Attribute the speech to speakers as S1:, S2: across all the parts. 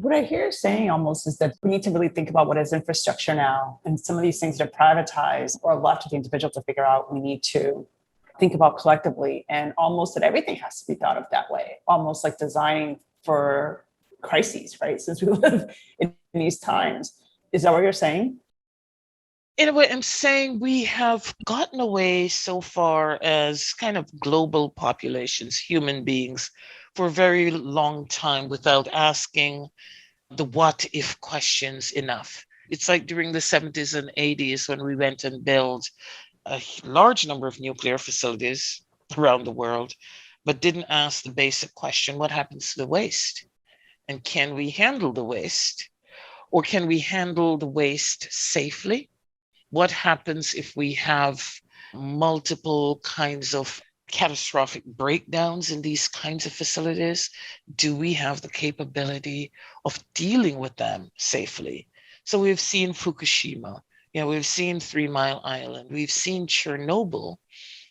S1: What I hear saying almost is that we need to really think about what is infrastructure now. And some of these things that are privatized or left to the individual to figure out, we need to think about collectively. And almost that everything has to be thought of that way, almost like designing for crises, right? Since we live in these times. Is that what you're saying?
S2: In a way, I'm saying we have gotten away so far as kind of global populations, human beings, for a very long time without asking the what if questions enough. It's like during the 70s and 80s when we went and built a large number of nuclear facilities around the world, but didn't ask the basic question, what happens to the waste? And can we handle the waste? Or can we handle the waste safely? What happens if we have multiple kinds of catastrophic breakdowns in these kinds of facilities? Do we have the capability of dealing with them safely? So we've seen Fukushima, we've seen Three Mile Island, we've seen Chernobyl,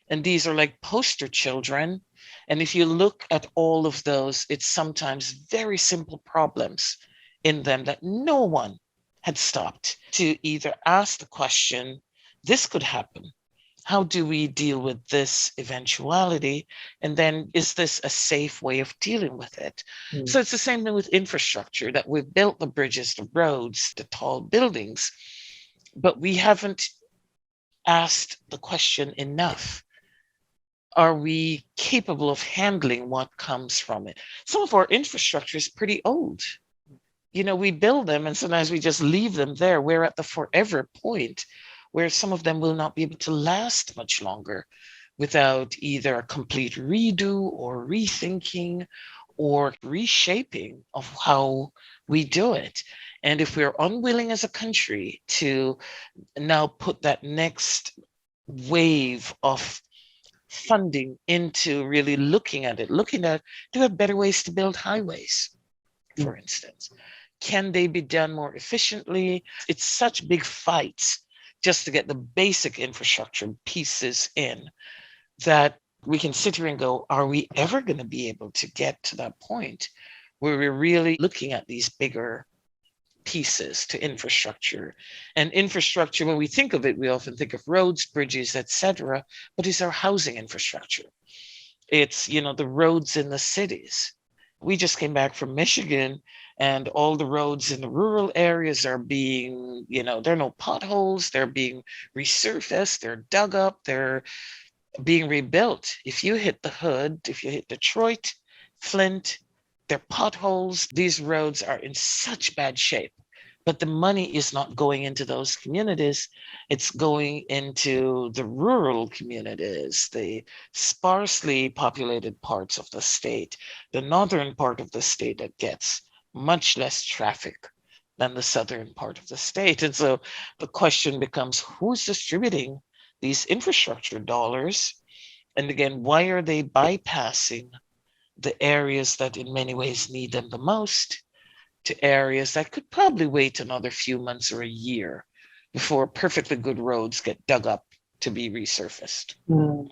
S2: and these are like poster children. And if you look at all of those, it's sometimes very simple problems in them that no one had stopped to either ask the question, this could happen. How do we deal with this eventuality? And then is this a safe way of dealing with it?
S1: Mm.
S2: So it's the same thing with infrastructure, that we've built the bridges, the roads, the tall buildings, but we haven't asked the question enough. Are we capable of handling what comes from it? Some of our infrastructure is pretty old. We build them and sometimes we just leave them there. We're at the forever point where some of them will not be able to last much longer without either a complete redo or rethinking or reshaping of how we do it. And if we're unwilling as a country to now put that next wave of funding into really looking at it, do we have better ways to build highways, for instance? Can they be done more efficiently? It's such big fights just to get the basic infrastructure pieces in that we can sit here and go, are we ever going to be able to get to that point where we're really looking at these bigger pieces to infrastructure? And infrastructure, when we think of it, we often think of roads, bridges, etc., but it's our housing infrastructure. It's, the roads in the cities. We just came back from Michigan and all the roads in the rural areas are being, there are no potholes, they're being resurfaced, they're dug up, they're being rebuilt. If you hit the hood, if you hit Detroit, Flint, they're potholes. These roads are in such bad shape. But the money is not going into those communities. It's going into the rural communities, the sparsely populated parts of the state, the northern part of the state that gets much less traffic than the southern part of the state. And so the question becomes, who's distributing these infrastructure dollars? And again, why are they bypassing the areas that in many ways need them the most to areas that could probably wait another few months or a year before perfectly good roads get dug up to be resurfaced?
S1: Mm.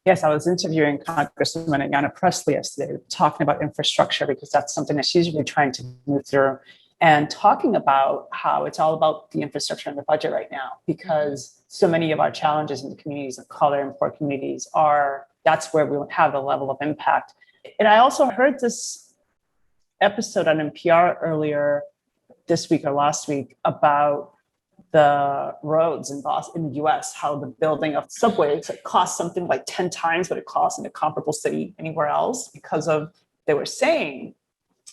S1: Yes, I was interviewing Congresswoman Ayanna Pressley yesterday, talking about infrastructure because that's something that she's really trying to move through, and talking about how it's all about the infrastructure and the budget right now, because so many of our challenges in the communities of color and poor communities that's where we have the level of impact. And I also heard this episode on NPR earlier this week or last week about the roads in Boston, in the US, how the building of subways cost something like 10 times what it costs in a comparable city anywhere else they were saying,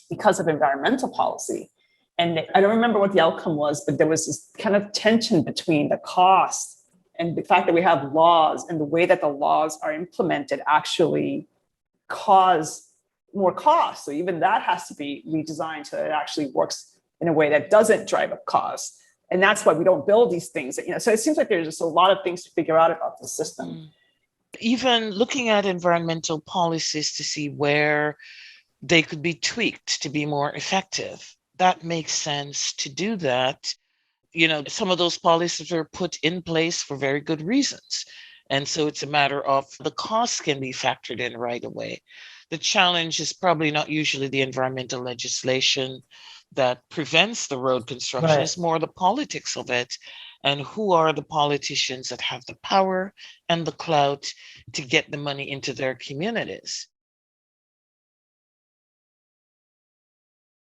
S1: because of environmental policy. And I don't remember what the outcome was, but there was this kind of tension between the cost and the fact that we have laws and the way that the laws are implemented actually cause more costs. So even that has to be redesigned so that it actually works in a way that doesn't drive up costs. And that's why we don't build these things. So it seems like there's just a lot of things to figure out about the system.
S2: Even looking at environmental policies to see where they could be tweaked to be more effective. That makes sense to do that. Some of those policies are put in place for very good reasons. And so it's a matter of the costs can be factored in right away. The challenge is probably not usually the environmental legislation. that prevents the road construction.
S1: Right.
S2: It's more the politics of it, and who are the politicians that have the power and the clout to get the money into their communities.